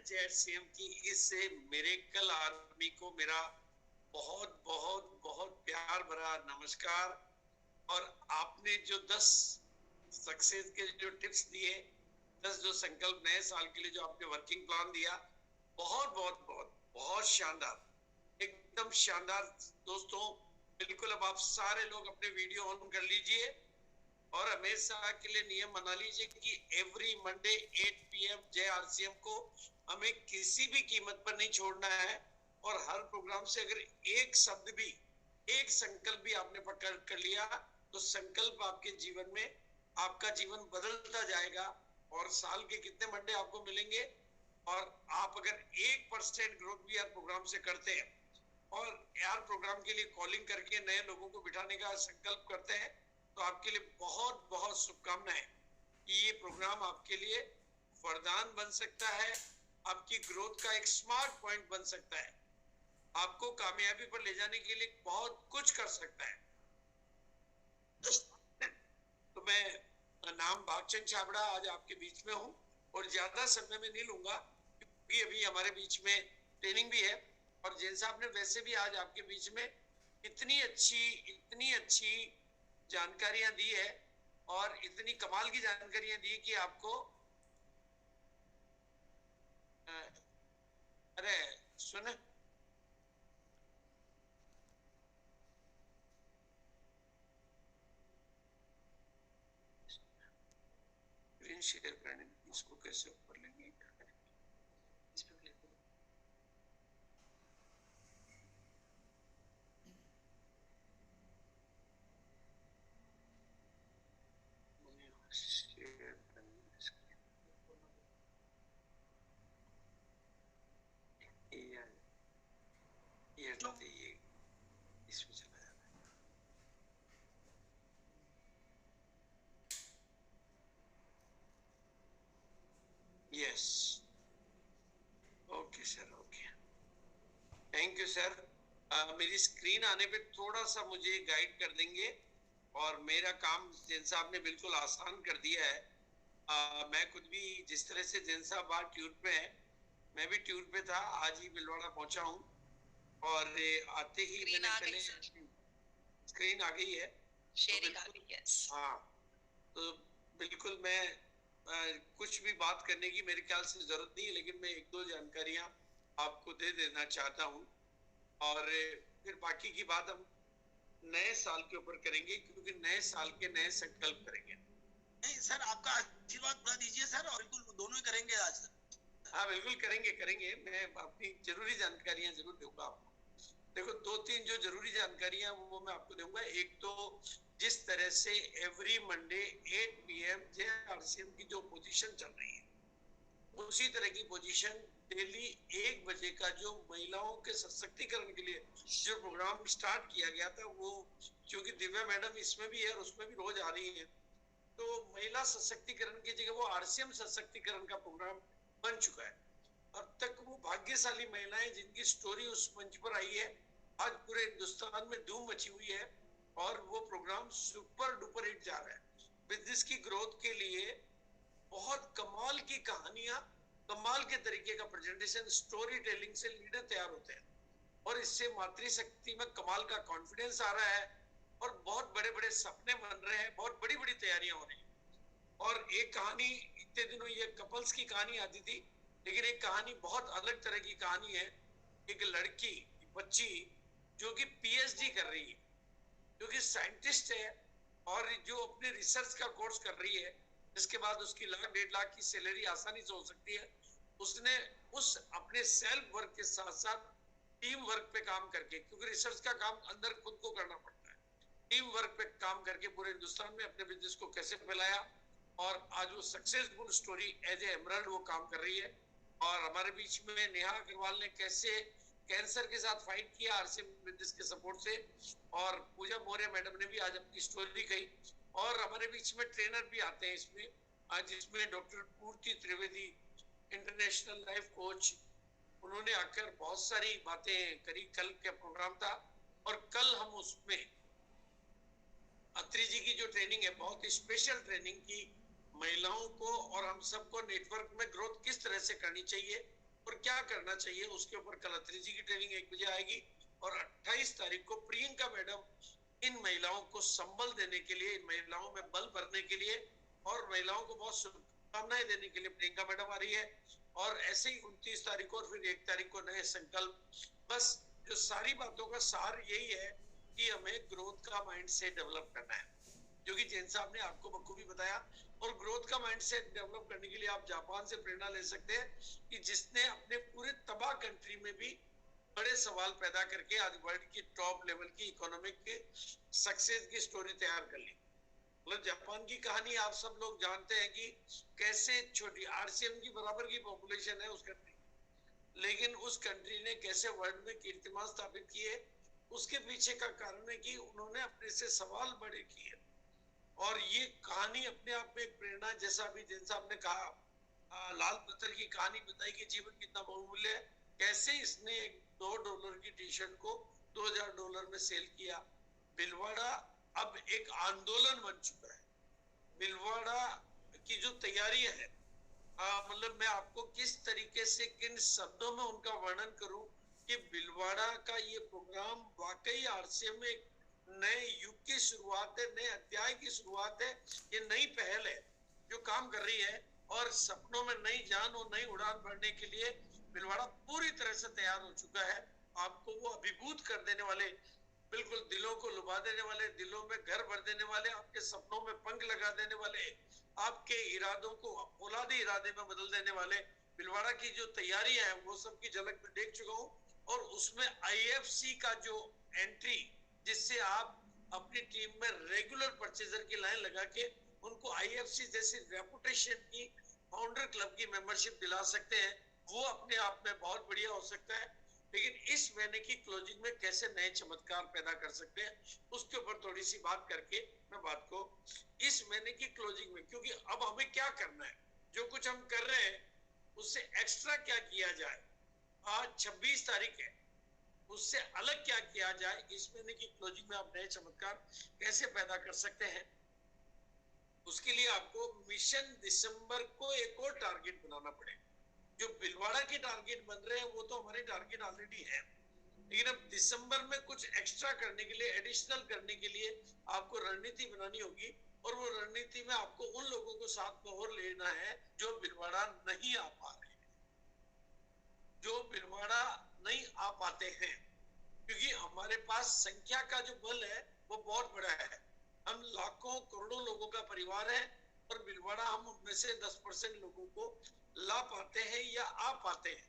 जय सीएम की इस मिरेकल आर्मी को मेरा बहुत बहुत बहुत प्यार भरा नमस्कार। और आपने जो 10 सक्सेस के जो टिप्स दिए, 10 जो संकल्प नए साल के लिए जो आपने वर्किंग प्लान दिया, बहुत बहुत बहुत बहुत शानदार, एकदम शानदार। दोस्तों बिल्कुल, अब आप सारे लोग अपने वीडियो ऑन कर लीजिए और हमेशा के लिए नियम बना लीजिए कि एवरी मंडे 8 PM जय आरसीएम को हमें किसी भी कीमत पर नहीं छोड़ना है। और हर प्रोग्राम से अगर एक शब्द भी, एक संकल्प भी आपने पकड़ कर लिया तो संकल्प आपके जीवन में, आपका जीवन बदलता जाएगा। और साल के कितने मंडे आपको मिलेंगे, और आप अगर 1% ग्रोथ भी यार प्रोग्राम से करते हैं और यार प्रोग्राम के लिए कॉलिंग करके नए लोगों को बिठाने का संकल्प करते हैं, तो आपके लिए बहुत बहुत शुभकामनाएं कि ये प्रोग्राम आपके लिए वरदान बन सकता है, आपकी ग्रोथ का एक स्मार्ट पॉइंट बन सकता है, आपको कामयाबी पर ले जाने के लिए बहुत कुछ कर सकता है। तो मैं नाम भागचंद छाबड़ा आज आपके बीच में हूँ और ज्यादा समय में नहीं लूंगा क्योंकि अभी हमारे बीच में ट्रेनिंग भी है। और जैन साहब ने वैसे भी आज आपके बीच में इतनी अच्छी जानकारियां दी है और इतनी कमाल की जानकारियां दी कि आपको अरे सुन, स्क्रीन शेयर करने इसको कैसे ऊपर लेंगे, इस पे क्लिक करो। शेयर ये इसमें चला जाता है। Yes, okay sir, okay, thank you sir. मेरी स्क्रीन आने पे थोड़ा सा मुझे गाइड कर देंगे, और मेरा काम जैन साहब ने बिल्कुल आसान कर दिया है। मैं खुद भी जिस तरह से जैन साहब बाहर ट्यूर पे है, मैं भी ट्यूर पे था, आज ही बिलवाड़ा पहुंचा हूँ। और आते ही मैंने पहले स्क्रीन आ गई है, शेयरिंग आ गई है। हाँ, तो बिल्कुल मैं कुछ भी बात करने की मेरे ख्याल से जरूरत नहीं है, लेकिन मैं एक दो जानकारियां आपको दे देना चाहता हूँ और फिर बाकी की बात हम नए साल के ऊपर करेंगे, क्योंकि नए साल के नए संकल्प करेंगे। नहीं सर, आपका आशीर्वाद पूरा दीजिए सर, और बिल्कुल दोनों ही करेंगे आज। हाँ बिल्कुल करेंगे करेंगे, मैं अपनी जरूरी जानकारियां जरूर दूंगा आपको। देखो, 2-3 जो जरूरी जानकारियां वो मैं आपको दूंगा। एक तो जिस तरह से एवरी मंडे 8 PM जय आरसीएम की जो पोजीशन चल रही है, उसी तरह की पोजीशन डेली 1 बजे का जो महिलाओं के सशक्तिकरण के लिए जो प्रोग्राम स्टार्ट किया गया था, वो क्योंकि दिव्या मैडम इसमें भी है और उसमें भी रोज आ रही है, तो महिला सशक्तिकरण की जगह वो आरसीएम सशक्तिकरण का प्रोग्राम बन चुका है। अब तक वो भाग्यशाली महिलाएं जिनकी स्टोरी उस मंच पर आई है, आज पूरे हिंदुस्तान में धूम मची हुई है और वो प्रोग्राम सुपर डुपर हिट जा रहा है। बिजनेस की ग्रोथ के लिए बहुत कमाल की कहानियां, कमाल के तरीके का प्रेजेंटेशन, स्टोरी टेलिंग से लीडर तैयार होते हैं और इससे मातृशक्ति में कमाल का कॉन्फिडेंस आ रहा है और बहुत बड़े बड़े सपने बन रहे हैं, बहुत बड़ी बड़ी तैयारियां हो रही हैं। और एक कहानी, इतने दिनों ये कपल्स की कहानी आती थी, लेकिन एक कहानी बहुत अलग तरह की कहानी है। एक लड़की, बच्ची जो कि पीएचडी कर रही है, जो कि साइंटिस्ट है और जो अपने रिसर्च का कोर्स कर रही है, जिसके बाद उसकी 1-1.5 लाख की सैलरी आसानी से हो सकती है। उसने उस अपने सेल्फ वर्क के साथ साथ टीम वर्क पे काम करके, क्योंकि रिसर्च का काम अंदर खुद को करना पड़ता है, टीम वर्क पे काम करके पूरे हिंदुस्तान में अपने बिजनेस को कैसे फैलाया, और आज वो successful story as a emerald वो काम कर रही है। और हमारे बीच में नेहा अग्रवाल ने कैसे कैंसर के साथ फाइट किया आरसीएम बिजनेस के सपोर्ट से, और पूजा मौर्य मैडम ने भी आज अपनी स्टोरी कही। और हमारे बीच में ट्रेनर भी आते हैं इसमें, आज इसमें डॉक्टर पूर्ति त्रिवेदी, इंटरनेशनल लाइफ कोच, उन्होंने आकर बहुत सारी बातें करी। कल का प्रोग्राम था और कल हम उसमें अत्री जी की जो ट्रेनिंग है, बहुत स्पेशल ट्रेनिंग की, महिलाओं को और हम सबको नेटवर्क में ग्रोथ किस तरह से करनी चाहिए और क्या करना चाहिए उसके ऊपर कलत्री जी की ट्रेनिंग 1 बजे आएगी। और 28 तारीख को प्रियंका मैडम इन महिलाओं को संबल देने के लिए, इन महिलाओं में बल भरने के लिए और महिलाओं को बहुत शुभकामनाएं देने के लिए प्रियंका मैडम आ रही है। और ऐसे ही 29 तारीख को और फिर 1 तारीख को नए संकल्प। बस जो सारी बातों का सार यही है कि हमें ग्रोथ का माइंडसेट डेवलप करना है, जो कि जैन साहब ने आपको बखूबी बताया। और ग्रोथ का माइंडसेट डेवलप करने के लिए आप जापान से प्रेरणा ले सकते हैं कि जिसने अपने पूरे तबाह कंट्री में भी बड़े सवाल पैदा करके आज वर्ल्ड की टॉप लेवल की इकोनॉमिक के सक्सेस की स्टोरी तैयार कर ली। मतलब जापान की कहानी आप सब लोग जानते हैं कि कैसे छोटी आरसीएम की बराबर की पॉपुलेशन है उस कंट्री, लेकिन उस कंट्री ने कैसे वर्ल्ड में कीर्तिमान स्थापित किए, उसके पीछे का कारण है कि उन्होंने अपने से सवाल बड़े किए। और ये कहानी अपने आप में एक प्रेरणा, जैसा अभी जैन साहब ने कहा, लाल पत्थर की कहानी बताई कि जीवन कितना बहुमूल्य है, कैसे इसने एक $2 की टी शर्ट को $2000 में सेल किया। भिलवाड़ा अब एक आंदोलन बन चुका है। भिलवाड़ा की जो तैयारियां है, मतलब मैं आपको किस तरीके से किन शब्दों में उनका वर्णन करूं कि भिलवाड़ा का ये प्रोग्राम वाकई आरसीएम में एक नए युग की शुरुआत है, नए अध्याय की शुरुआत है। ये नई पहल है जो काम कर रही है और सपनों में नई जान और नई उड़ान भरने के लिए भिलवाड़ा पूरी तरह से तैयार हो चुका है। आपको वो अभिभूत कर देने वाले, बिल्कुल दिलों को लुभा देने वाले, दिलों में घर भर देने वाले, आपके सपनों में पंख लगा देने वाले, आपके इरादों को औलादी इरादे में बदल देने वाले भिलवाड़ा की जो तैयारियां हैं वो सब की झलक में देख चुका हूं। और उसमें आईएफसी का जो एंट्री, जिससे आप अपनी टीम में रेगुलर परचेजर की लाइन लगा के उनको आईएफसी जैसी रेपुटेशन की फाउंडर क्लब की मेंबरशिप दिला सकते हैं, वो अपने आप में बहुत बढ़िया हो सकता है। लेकिन इस महीने की क्लोजिंग में कैसे नए चमत्कार पैदा कर सकते हैं, उसके ऊपर थोड़ी सी बात करके मैं बात को इस महीने की क्लोजिंग में, क्योंकि अब हमें क्या करना है, जो कुछ हम कर रहे हैं उससे एक्स्ट्रा क्या किया जाए। आज 26 तारीख है, उससे अलग क्या किया जाए, इस महीने की क्लोजिंग में आप नए चमत्कार कैसे पैदा कर सकते हैं। उसके लिए आपको मिशन दिसंबर को एक और टारगेट बनाना पड़ेगा। जो भिलवाड़ा के टारगेट बन रहे हैं वो तो हमारे टारगेट ऑलरेडी है, लेकिन अब दिसंबर में कुछ एक्स्ट्रा करने के लिए, एडिशनल करने के लिए आपको रणनीति बनानी होगी। और वो रणनीति में आपको उन लोगों को साथ में और लेना है जो भिलवाड़ा नहीं आ पा रहे, जो भिलवाड़ा नहीं आ पाते हैं, क्योंकि हमारे पास संख्या का जो बल है वो बहुत बड़ा है। हम लाखों करोड़ों लोगों का परिवार है और भिलवाड़ा हम उनमें से 10% लोगों को ला पाते हैं या आ पाते हैं,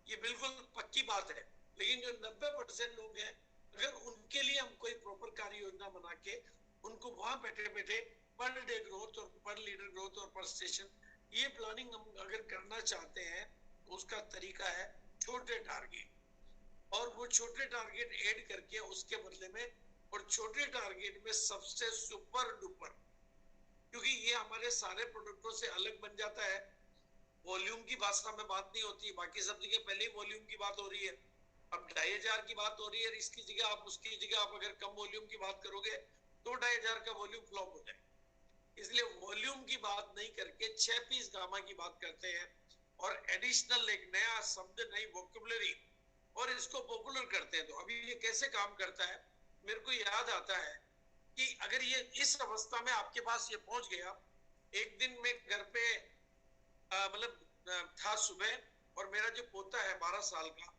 ये बिल्कुल पक्की बात है। लेकिन जो 90% लोग हैं, अगर उनके लिए हम कोई प्रॉपर कार्य योजना बना के उनको वहां बैठे बैठे पर डे ग्रोथ और पर लीडर ग्रोथ और पर स्टेशन, ये प्लानिंग हम अगर करना चाहते हैं, उसका तरीका है छोटे टारगेट। और वो छोटे टारगेट ऐड करके उसके बदले में, और छोटे टारगेट में सबसे सुपर डुपर, क्योंकि ये हमारे सारे प्रोडक्टों से अलग बन जाता है। वॉल्यूम की भाषा में बात नहीं होती, बाकी सब जगह पहले ही वॉल्यूम की बात हो रही है। अब 2500 की बात हो रही है, इसकी जगह आप उसकी जगह आप अगर कम वॉल्यूम की बात करोगे तो 2500 का वॉल्यूम फ्लॉप हो जाए। इसलिए वॉल्यूम की बात नहीं करके 6 पीस गामा की बात करते हैं और एडिशनल एक नया शब्द, नई वोकैबुलरी, और इसको पॉपुलर करते हैं। तो अभी ये कैसे काम करता है, मेरे को याद आता है कि अगर ये इस अवस्था में आपके पास ये पहुंच गया, एक दिन में घर पे मतलब था सुबह, और मेरा जो पोता है 12 साल का,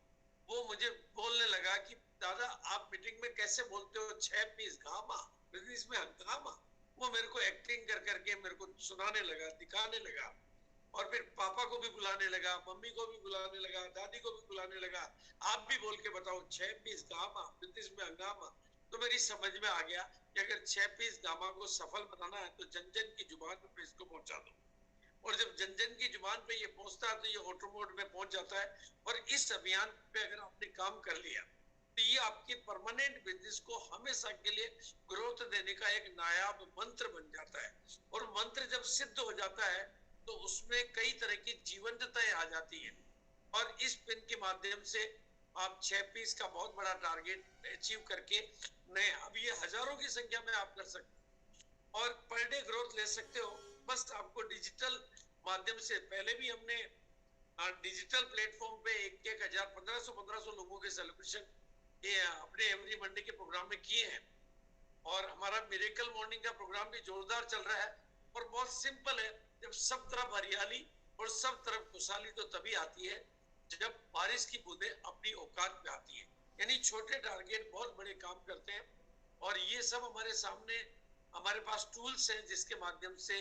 वो मुझे बोलने लगा कि दादा आप मीटिंग में कैसे बोलते हो 6 पीस गामा, बिजनेस में हंगामा। वो मेरे को एक्टिंग कर करके मेरे को सुनाने लगा, दिखाने लगा, और फिर पापा को भी बुलाने लगा, मम्मी को भी बुलाने लगा, दादी को भी बुलाने लगा, आप भी बोल के बताओ 6 पीस गामा, बिजनेस में हंगामा। तो मेरी समझ में आ गया कि अगर 6 पीस गामा को सफल बनाना है तो जन जन की जुबान पे इसको पहुंचा दो। और जब जन जन की जुबान पे ये पहुंचता है तो ये ऑटो मोड में पहुंच जाता है। और इस अभियान पे अगर आपने काम कर लिया तो ये आपके परमानेंट बिजनेस को हमेशा के लिए ग्रोथ देने का एक नायाब मंत्र बन जाता है। और मंत्र जब सिद्ध हो जाता है तो उसमें कई तरह की जीवंतता आ जाती है। और इस पिन के माध्यम से आप 6 पीस का बहुत बड़ा टारगेट अचीव करके नए, अब ये हजारों की संख्या में आप कर सकते हो और पर डे ग्रोथ ले सकते हो। बस आपको डिजिटल माध्यम से, पहले भी हमने डिजिटल प्लेटफॉर्म पे 1,000 1,500 लोगों के सेलिब्रेशन ये अपने एवरी मंडे के प्रोग्राम में किए हैं। और हमारा मिरेकल मॉर्निंग का प्रोग्राम भी जोरदार चल रहा है और बहुत सिंपल है। जब सब तरफ हरियाली और सब तरफ खुशहाली तो तभी आती है जब बारिश की बूंदें अपनी औकात पे आती है। यानी छोटे टारगेट बहुत बड़े काम करते हैं और ये सब हमारे सामने, हमारे पास टूल्स हैं जिसके माध्यम से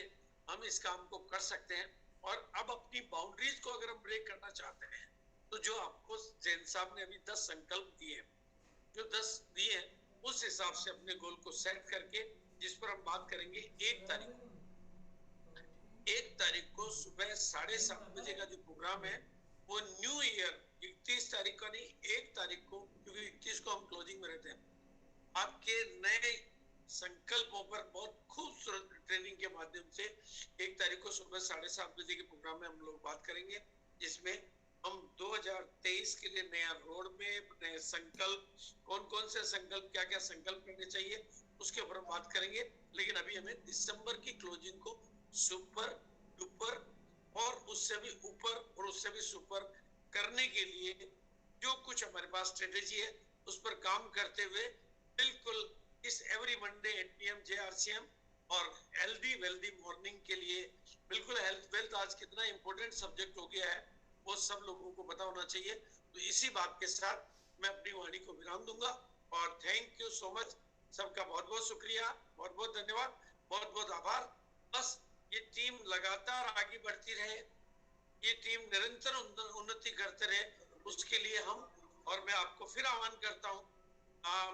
हम इस काम को कर सकते हैं। और अब अपनी बाउंड्रीज को अगर हम ब्रेक करना चाहते हैं तो जो आपको जैन साहब ने अभी 10 संकल्प दिए, जो 10 दिए, उस हिसाब से अपने गोल को सेट करके, जिस पर हम बात करेंगे 1 तारीख को सुबह 7:30 बजे का जो प्रोग्राम है वो न्यू ईयर 31 तारीख को नहीं, 1 तारीख को, क्योंकि 31 को हम क्लोजिंग में रहते हैं, आपके नए संकल्पों पर बहुत खूबसूरत ट्रेनिंग के माध्यम से 1 तारीख को सुबह 7:30 बजे के प्रोग्राम में हम लोग बात करेंगे, जिसमें हम 2023 के लिए नया रोड मैप, नए संकल्प, कौन कौन से संकल्प, क्या क्या संकल्प करने चाहिए, उसके ऊपर बात करेंगे। लेकिन अभी हमें दिसंबर की क्लोजिंग को सुपर डुपर और उससे भी ऊपर और उससे भी सुपर करने के लिए जो कुछ हमारे पास स्ट्रेटेजी है उस पर काम करते हुए बिल्कुल इस एवरी मंडे 8 PM JRCM और हेल्दी वेल्दी मॉर्निंग के लिए बिल्कुल हेल्थ वेल्थ आज कितना इंपॉर्टेंट सब्जेक्ट हो गया है वो सब लोगों को पता होना चाहिए। तो इसी बात के साथ मैं अपनी वाणी को विराम दूंगा और थैंक यू सो मच। सबका बहुत बहुत शुक्रिया, बहुत बहुत धन्यवाद, बहुत बहुत आभार। बस ये टीम लगातार आगे बढ़ती रहे, ये टीम निरंतर उन्नति करते रहे, उसके लिए हम, और मैं आपको फिर आह्वान करता हूँ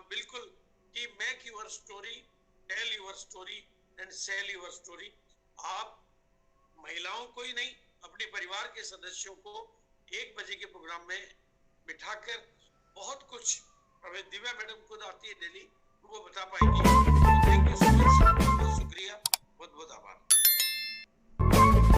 बिल्कुल कि make your story, tell your story and sell your story. आप महिलाओं को ही नहीं, अपने परिवार के सदस्यों को 1 बजे के प्रोग्राम में बिठाकर बहुत कुछ, दिव्या मैडम खुद आती है दिल्ली, वो बता पाएंगी। Thank you.